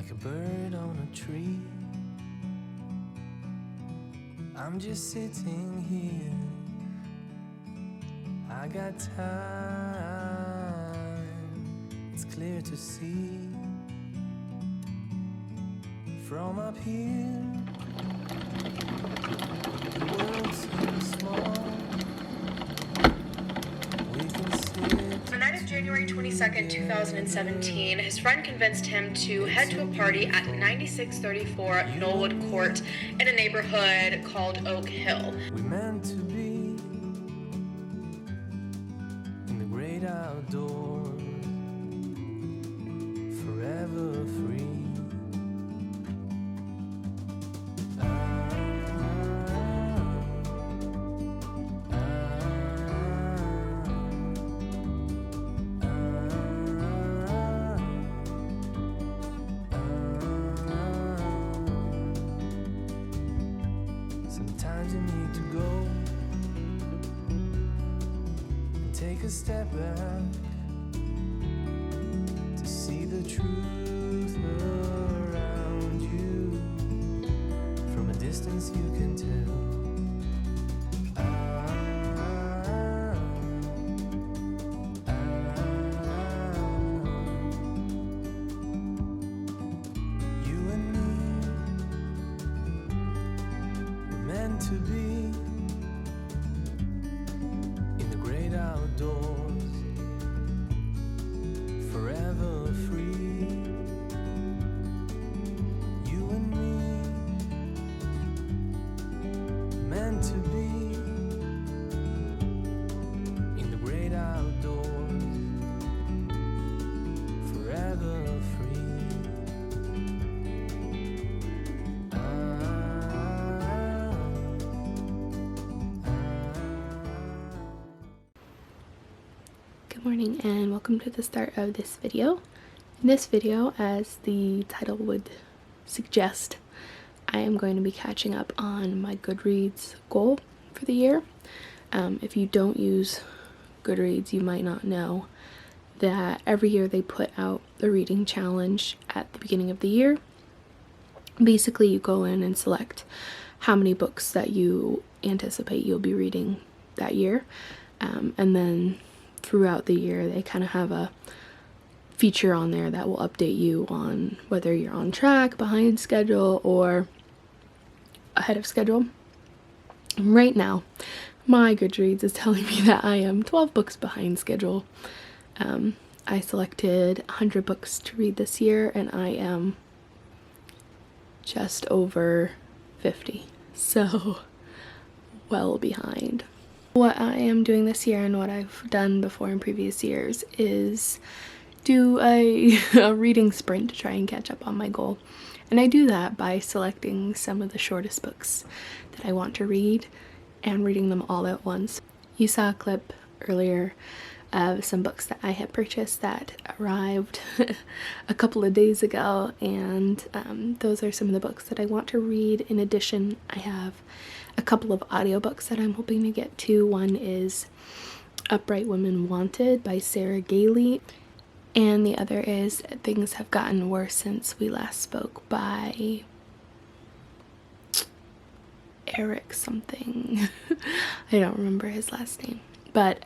like a bird on a tree. I'm just sitting here. I got time. It's clear to see from up here. The world seems small. We can sit. On the night of January 22nd, 2017, his friend convinced him to head to a party at 9634 Knollwood Court in a neighborhood called Oak Hill. We meant to be in the great outdoors, forever free. Sometimes you need to go and take a step back to see the truth around you. From a distance you can tell. You and me were meant to be in the great outdoors, forever free. You and me, meant to be in the great outdoors, forever free. Good morning and welcome to the start of this video. In this video, as the title would suggest, I am going to be catching up on my Goodreads goal for the year. If you don't use Goodreads, you might not know that every year they put out the reading challenge at the beginning of the year. Basically, you go in and select how many books that you anticipate you'll be reading that year, and then throughout the year they kind of have a feature on there that will update you on whether you're on track, behind schedule, or ahead of schedule. Right now, my Goodreads is telling me that I am 12 books behind schedule. I selected 100 books to read this year and I am just over 50, so well behind. What I am doing this year and what I've done before in previous years is do a reading sprint to try and catch up on my goal. And I do that by selecting some of the shortest books that I want to read and reading them all at once. You saw a clip earlier of some books that I had purchased that arrived a couple of days ago, and those are some of the books that I want to read. In addition, I have a couple of audiobooks that I'm hoping to get to. One is Upright Women Wanted by Sarah Gailey, and the other is Things Have Gotten Worse Since We Last Spoke by Eric something. I don't remember his last name, but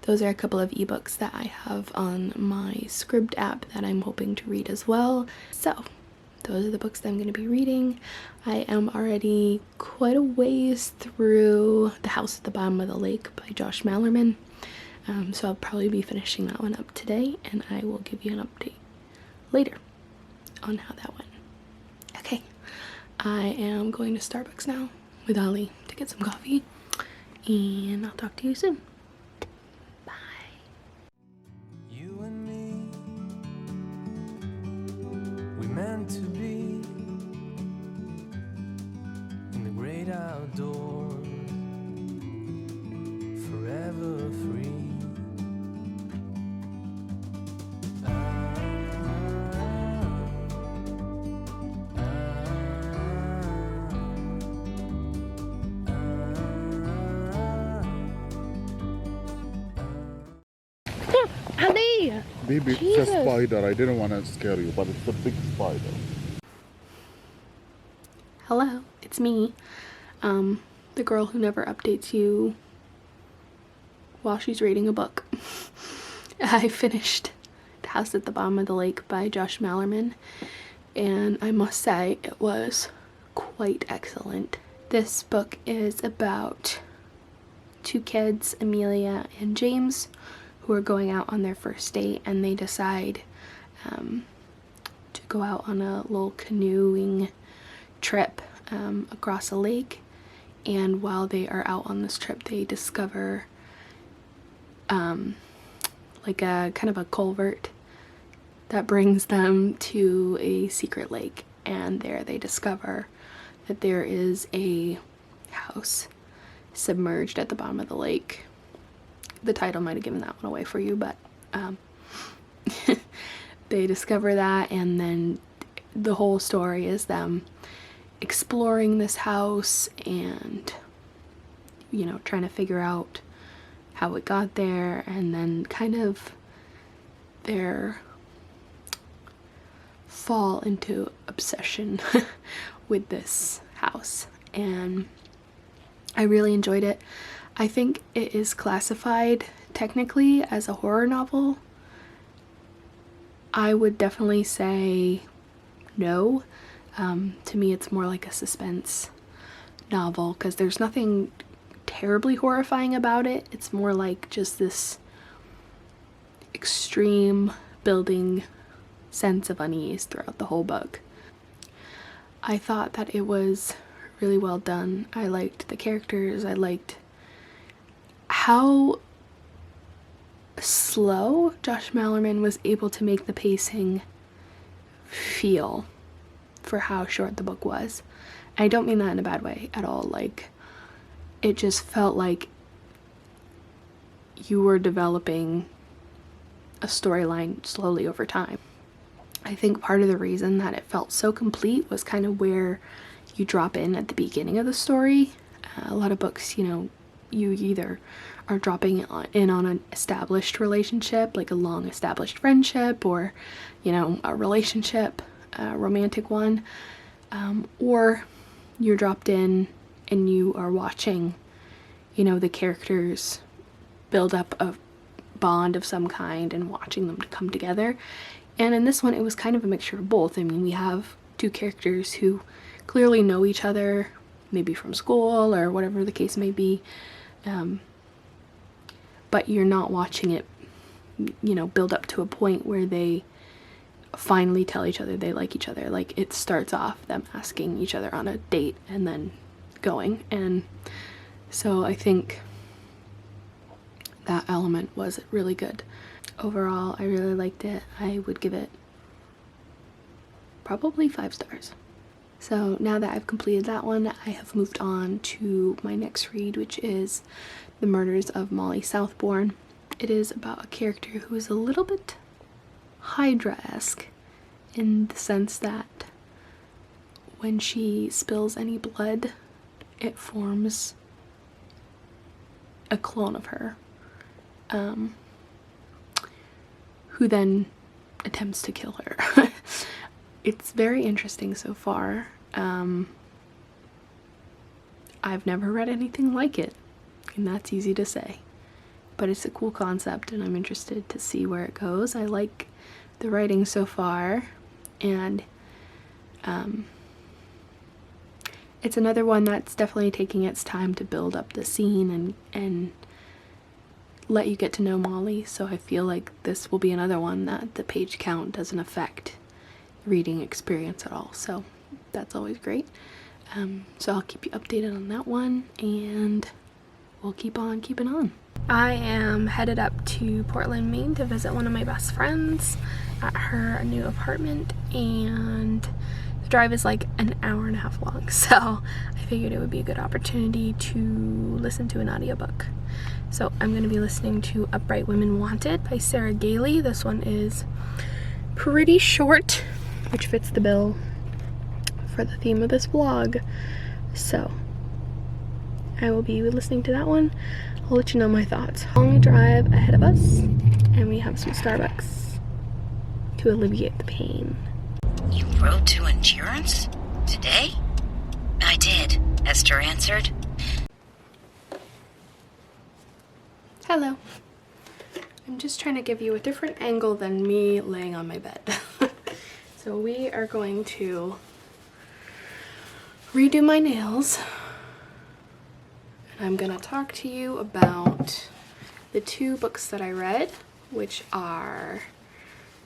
those are a couple of ebooks that I have on my Scribd app that I'm hoping to read as well. So those are the books that I'm going to be reading. I am already quite a ways through The House at the Bottom of the Lake by Josh Mallerman. So I'll probably be finishing that one up today, and I will give you an update later on how that went. Okay, I am going to Starbucks now with Ollie to get some coffee, and I'll talk to you soon. Bye. You and me, we meant to be in the great outdoors, forever free. Ali! Maybe it's Jesus. a spider. I didn't want to scare you, but it's a big spider. Hello, it's me. The girl who never updates you while she's reading a book. I finished The House at the Bottom of the Lake by Josh Mallerman, and I must say it was quite excellent. This book is about two kids, Amelia and James, who are going out on their first date, and they decide to go out on a little canoeing trip across a lake. And while they are out on this trip, they discover like a kind of a culvert that brings them to a secret lake, and there they discover that there is a house submerged at the bottom of the lake. The title might have given that one away for you, but they discover that, and then the whole story is them exploring this house and, you know, trying to figure out how it got there, and then kind of their fall into obsession with this house. And I really enjoyed it. I think it is classified technically as a horror novel. I would definitely say no. To me, it's more like a suspense novel, because there's nothing terribly horrifying about it. It's more like just this extreme building sense of unease throughout the whole book. I thought that it was really well done. I liked the characters. I liked how slow Josh Malerman was able to make the pacing feel for how short the book was. I don't mean that in a bad way at all. Like, it just felt like you were developing a storyline slowly over time. I think part of the reason that it felt so complete was kind of where you drop in at the beginning of the story. A lot of books, you know, you either are dropping in on an established relationship, like a long established friendship, or, you know, a relationship, a romantic one, or you're dropped in and you are watching, you know, the characters build up a bond of some kind and watching them to come together. And in this one, it was kind of a mixture of both. I mean, we have two characters who clearly know each other, maybe from school or whatever the case may be, but you're not watching it, you know, build up to a point where they finally tell each other they like each other. Like, it starts off them asking each other on a date and then going. And so I think that element was really good. Overall, I really liked it. I would give it probably 5 stars. So now that I've completed that one, I have moved on to my next read, which is The Murders of Molly Southbourne. It is about a character who is a little bit Hydra-esque in the sense that when she spills any blood, it forms a clone of her, who then attempts to kill her. It's very interesting so far. I've never read anything like it, and that's easy to say. But it's a cool concept, and I'm interested to see where it goes. I like the writing so far, and it's another one that's definitely taking its time to build up the scene and let you get to know Molly. So I feel like this will be another one that the page count doesn't affect reading experience at all, so that's always great. So I'll keep you updated on that one, and we'll keep on keeping on. I am headed up to Portland, Maine to visit one of my best friends at her new apartment, and the drive is like an hour and a half long, so I figured it would be a good opportunity to listen to an audiobook. So I'm going to be listening to Upright Women Wanted by Sarah Gailey. This one is pretty short, which fits the bill for the theme of this vlog. So I will be listening to that one. I'll let you know my thoughts. Long drive ahead of us, and we have some Starbucks to alleviate the pain. You wrote to insurance? Today? I did, Esther answered. Hello. I'm just trying to give you a different angle than me laying on my bed. So we are going to redo my nails. And I'm going to talk to you about the two books that I read, which are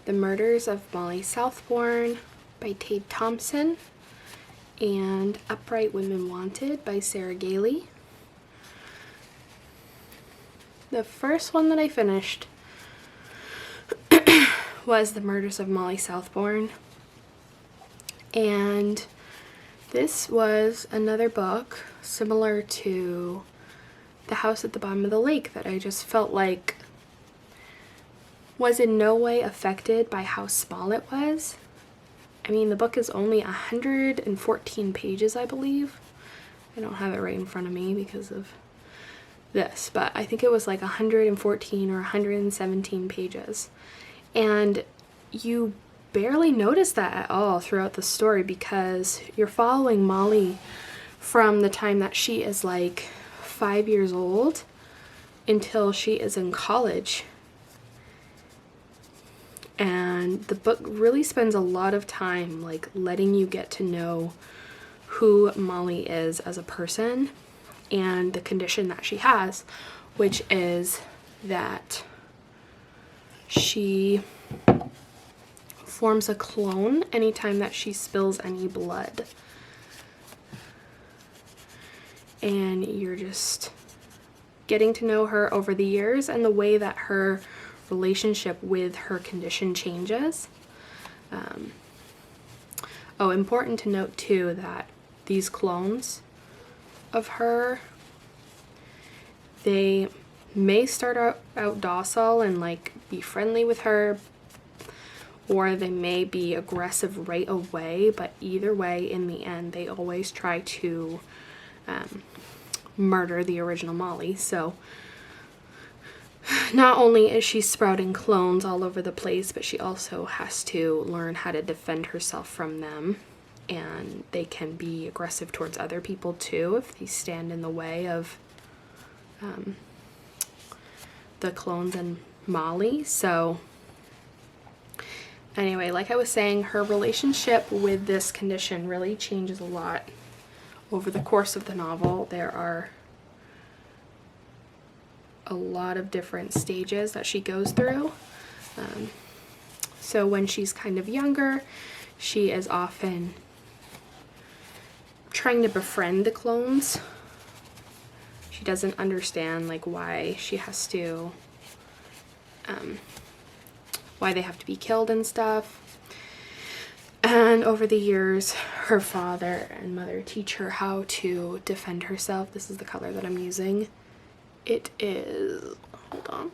The Murders of Molly Southbourne by Tade Thompson and Upright Women Wanted by Sarah Gailey. The first one that I finished was The Murders of Molly Southbourne, and this was another book similar to The House at the Bottom of the Lake that I just felt like was in no way affected by how small it was. I mean, the book is only 114 pages, I believe. I don't have it right in front of me because of this, but I think it was like 114 or 117 pages. And you barely notice that at all throughout the story because you're following Molly from the time that she is like 5 years old until she is in college. And the book really spends a lot of time like letting you get to know who Molly is as a person and the condition that she has, which is that she forms a clone anytime that she spills any blood. And you're just getting to know her over the years and the way that her relationship with her condition changes. Important to note too that these clones of her, they may start out docile and like be friendly with her, or they may be aggressive right away, but either way, in the end, they always try to murder the original Molly. So not only is she sprouting clones all over the place, but she also has to learn how to defend herself from them. And they can be aggressive towards other people too if they stand in the way of the clones and Molly. So anyway, like I was saying, her relationship with this condition really changes a lot over the course of the novel. There are a lot of different stages that she goes through. So when she's kind of younger, she is often trying to befriend the clones. She doesn't understand like why she has to, why they have to be killed and stuff. And over the years, her father and mother teach her how to defend herself. This is the color that I'm using. It is, hold on.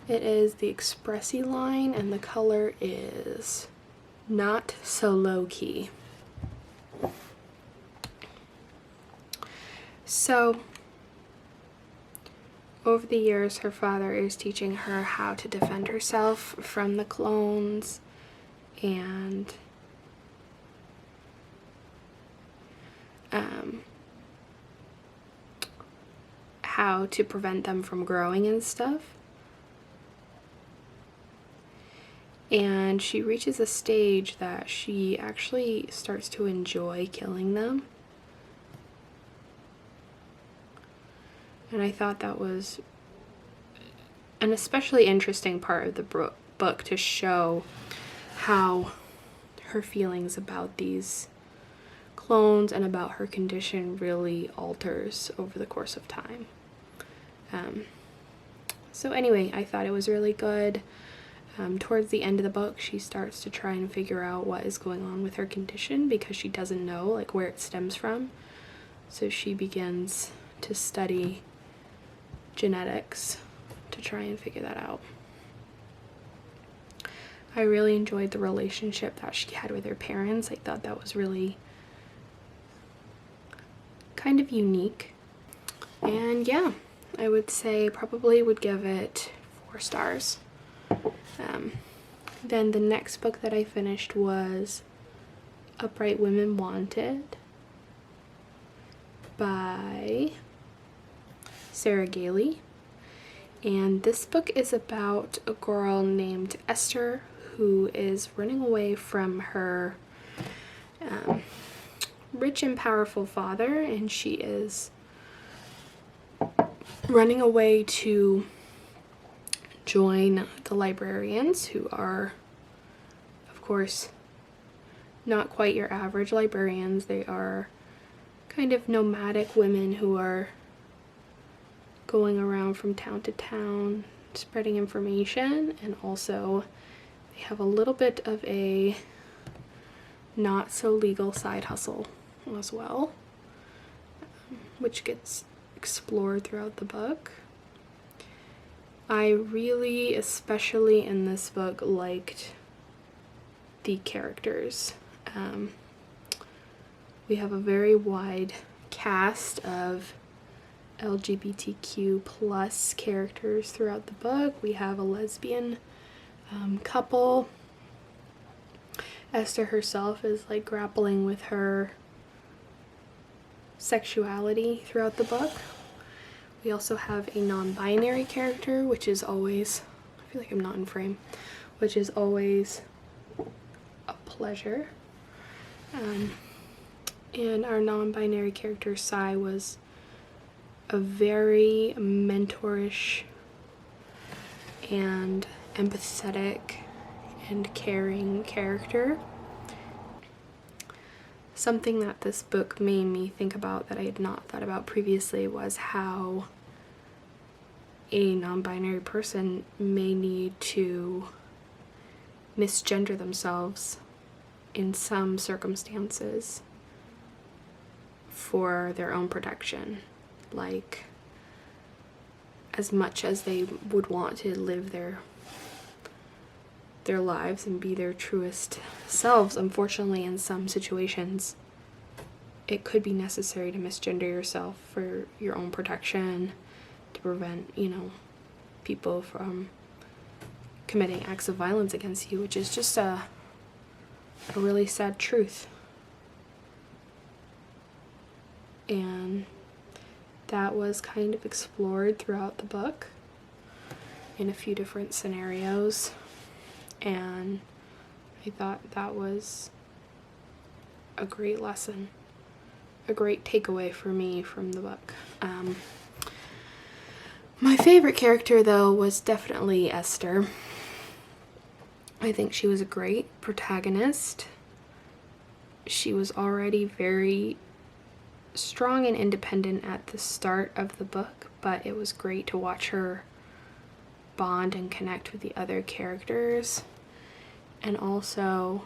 It is the Expressi line, and the color is Not So Low Key. So, over the years, her father is teaching her how to defend herself from the clones and how to prevent them from growing and stuff. And she reaches a stage that she actually starts to enjoy killing them. And I thought that was an especially interesting part of the book to show how her feelings about these clones and about her condition really alters over the course of time. So anyway, I thought it was really good. Towards the end of the book, she starts to try and figure out what is going on with her condition because she doesn't know like where it stems from. So she begins to study genetics to try and figure that out. I really enjoyed the relationship that she had with her parents. I thought that was really kind of unique. And yeah, I would say probably would give it 4 stars. Then the next book that I finished was Upright Women Wanted by Sarah Gailey. And this book is about a girl named Esther who is running away from her rich and powerful father, and she is running away to join the librarians, who are, of course, not quite your average librarians. They are kind of nomadic women who are going around from town to town spreading information, and also they have a little bit of a not so legal side hustle as well, which gets explored throughout the book. I really, especially in this book, liked the characters. We have a very wide cast of LGBTQ plus characters throughout the book. We have a lesbian couple. Esther herself is like grappling with her sexuality throughout the book. We also have a non-binary character, which is always, I feel like I'm not in frame, which is always a pleasure. And our non-binary character, Sai, was a very mentorish and empathetic and caring character. Something that this book made me think about that I had not thought about previously was how a non-binary person may need to misgender themselves in some circumstances for their own protection. Like, as much as they would want to live their lives and be their truest selves, unfortunately in some situations it could be necessary to misgender yourself for your own protection, to prevent, you know, people from committing acts of violence against you, which is just a really sad truth. And that was kind of explored throughout the book in a few different scenarios, and I thought that was a great lesson, a great takeaway for me from the book. My favorite character, though, was definitely Esther. I think she was a great protagonist. She was already very strong and independent at the start of the book, but it was great to watch her bond and connect with the other characters, and also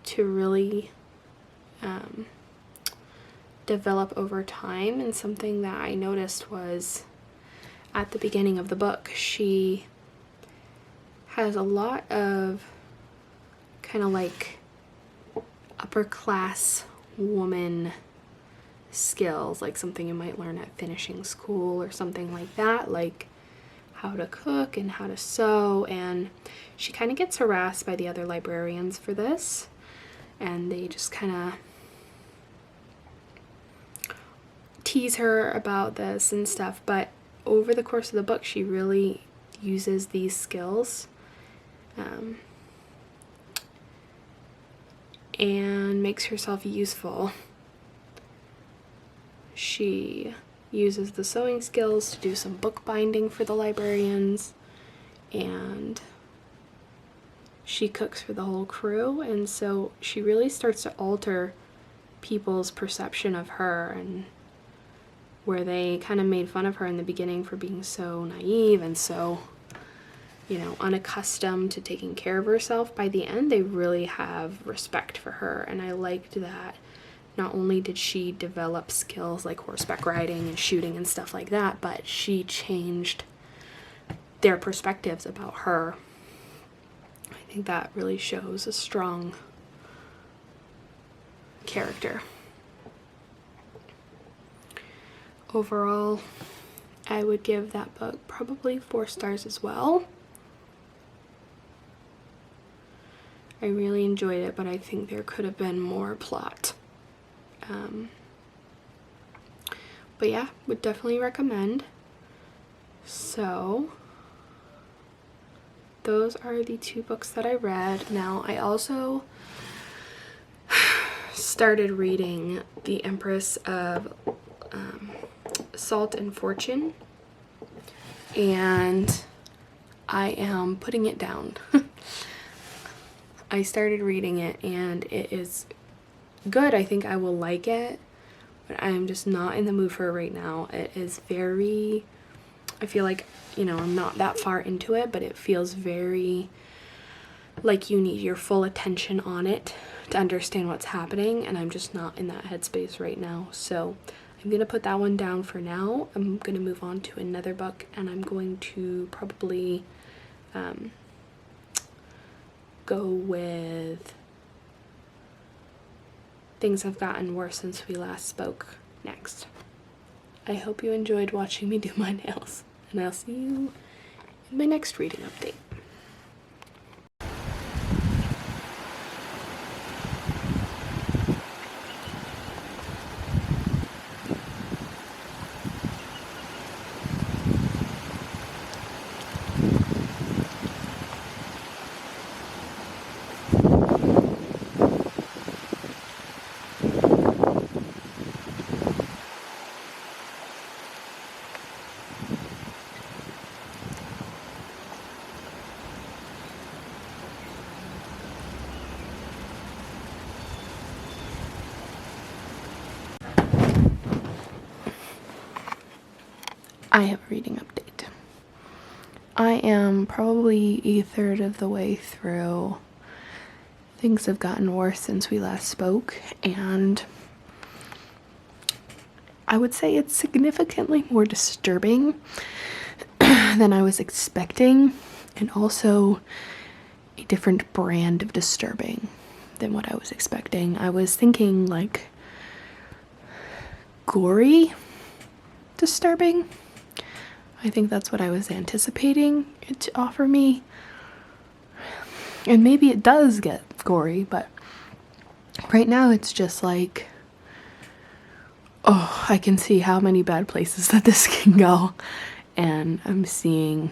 to really develop over time. And something that I noticed was at the beginning of the book, she has a lot of kind of like upper class woman skills, like something you might learn at finishing school or something like that, like how to cook and how to sew. And she kind of gets harassed by the other librarians for this, and they just kind of tease her about this and stuff. But over the course of the book, she really uses these skills and makes herself useful. She uses the sewing skills to do some bookbinding for the librarians, and she cooks for the whole crew. And so she really starts to alter people's perception of her, and where they kind of made fun of her in the beginning for being so naive and so, you know, unaccustomed to taking care of herself, by the end they really have respect for her. And I liked that not only did she develop skills like horseback riding and shooting and stuff like that, but she changed their perspectives about her. I think that really shows a strong character. Overall, I would give that book probably 4 stars as well. I really enjoyed it, but I think there could have been more plot. But yeah, would definitely recommend. So those are the 2 books that I read. Now I also started reading The Empress of Salt and Fortune, and I am putting it down. I started reading it and it is good. I think I will like it, but I'm just not in the mood for it right now. It is very, I feel like, you know, I'm not that far into it, but it feels very like you need your full attention on it to understand what's happening, and I'm just not in that headspace right now. So I'm gonna put that one down for now. I'm gonna move on to another book, and I'm going to probably go with Things Have Gotten Worse Since We Last Spoke next. I hope you enjoyed watching me do my nails, and I'll see you in my next reading update. I have a reading update. I am probably a third of the way through Things Have Gotten Worse Since We Last Spoke, and I would say it's significantly more disturbing than I was expecting, and also a different brand of disturbing than what I was expecting. I was thinking like gory disturbing. I think that's what I was anticipating it to offer me. And maybe it does get gory, but right now it's just like, oh, I can see how many bad places that this can go. And I'm seeing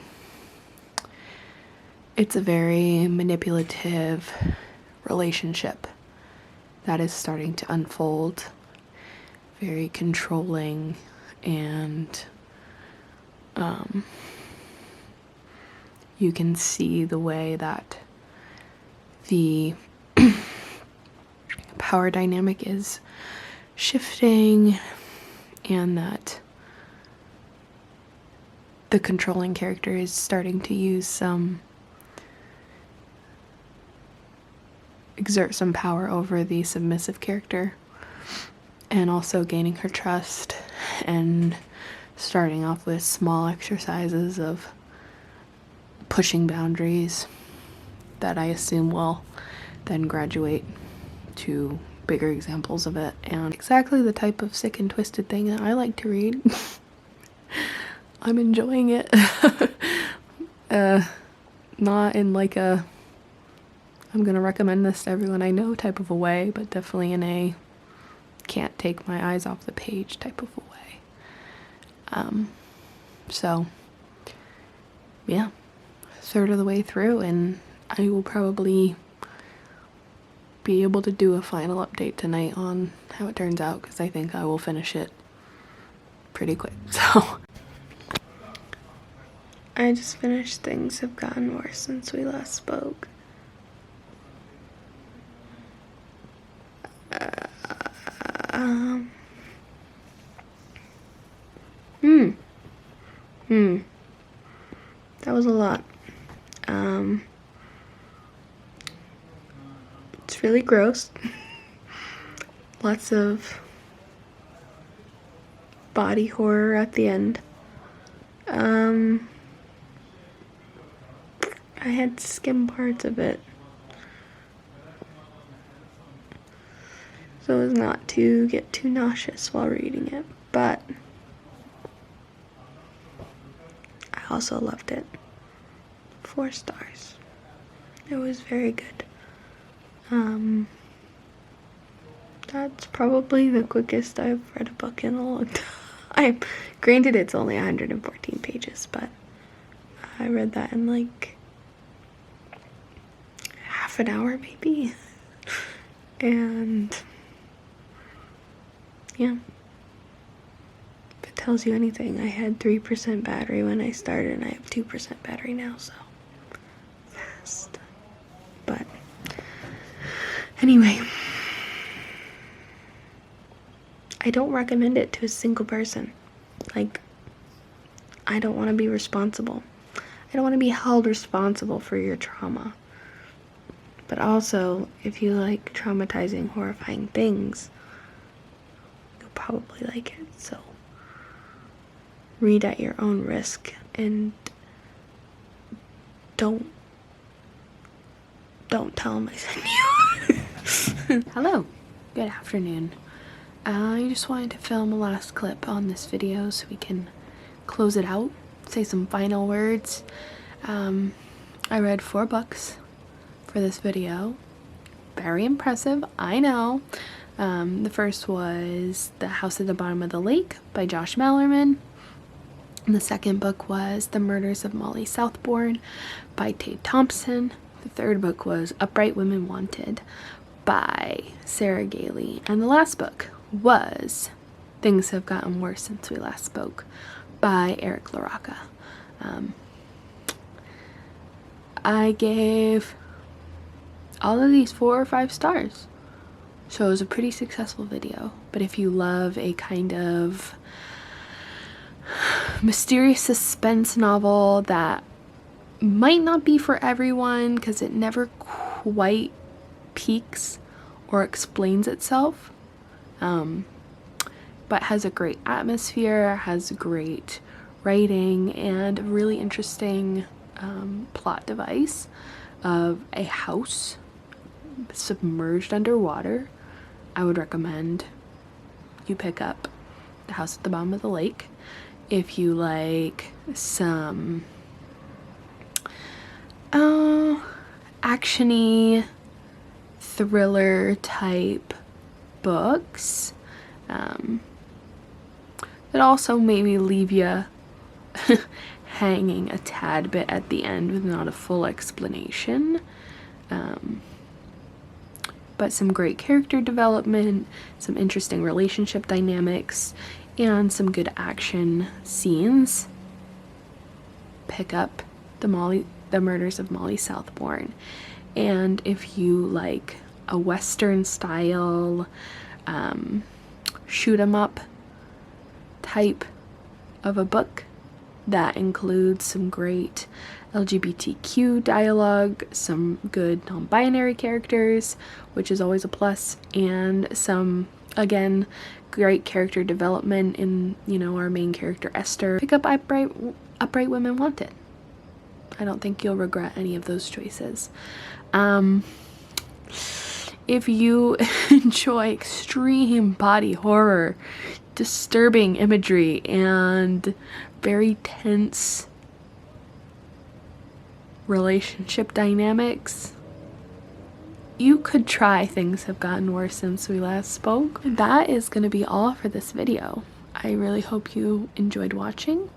it's a very manipulative relationship that is starting to unfold. Very controlling, and you can see the way that the power dynamic is shifting, and that the controlling character is starting to use exert some power over the submissive character, and also gaining her trust, and starting off with small exercises of pushing boundaries that I assume will then graduate to bigger examples of it, and exactly the type of sick and twisted thing that I like to read. I'm enjoying it. Not in like a I'm gonna recommend this to everyone I know type of a way, but definitely in a can't take my eyes off the page type of a way. So yeah, third of the way through, and I will probably be able to do a final update tonight on how it turns out, because I think I will finish it pretty quick. So I just finished Things Have Gotten Worse Since We Last Spoke. That was a lot. It's really gross. Lots of body horror at the end. I had to skim parts of it, so as not to get too nauseous while reading it, but I also loved it. 4 stars. It was very good. That's probably the quickest I've read a book in a long time. Granted, it's only 114 pages, but I read that in like half an hour maybe. And yeah, if it tells you anything, I had 3% battery when I started and I have 2% battery now, so fast. But anyway, I don't recommend it to a single person. Like, I don't want to be responsible. I don't want to be held responsible for your trauma. But also, if you like traumatizing, horrifying things, you'll probably like it. So, read at your own risk and don't tell them I sent you. Hello, good afternoon. I just wanted to film a last clip on this video so we can close it out, say some final words. I read 4 books for this video. Very impressive, I know. The first was The House at the Bottom of the Lake by Josh Malerman. And the second book was The Murders of Molly Southbourne by Tade Thompson. The third book was Upright Women Wanted by Sarah Gailey. And the last book was Things Have Gotten Worse Since We Last Spoke by LaRocca. I gave all of these 4 or 5 stars. So it was a pretty successful video. But if you love a kind of mysterious suspense novel that might not be for everyone because it never quite peaks or explains itself, but has a great atmosphere, has great writing, and a really interesting plot device of a house submerged underwater, I would recommend you pick up The House at the Bottom of the Lake. If you like some action-y thriller type books that also maybe leave you hanging a tad bit at the end with not a full explanation, but some great character development, some interesting relationship dynamics, and some good action scenes, pick up The Murders of Molly Southbourne. And if you like a Western style shoot 'em up type of a book that includes some great LGBTQ dialogue, some good non-binary characters, which is always a plus, and some, again, great character development in, you know, our main character Esther, pick up Upright Women Wanted. I don't think you'll regret any of those choices. If you enjoy extreme body horror, disturbing imagery, and very tense relationship dynamics, you could try Things Have Gotten Worse Since We Last Spoke. That is going to be all for this video. I really hope you enjoyed watching.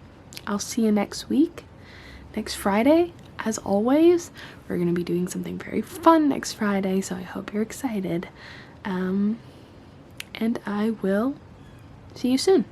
I'll see you next week. Next Friday, as always, we're going to be doing something very fun next Friday, so I hope you're excited. And I will see you soon.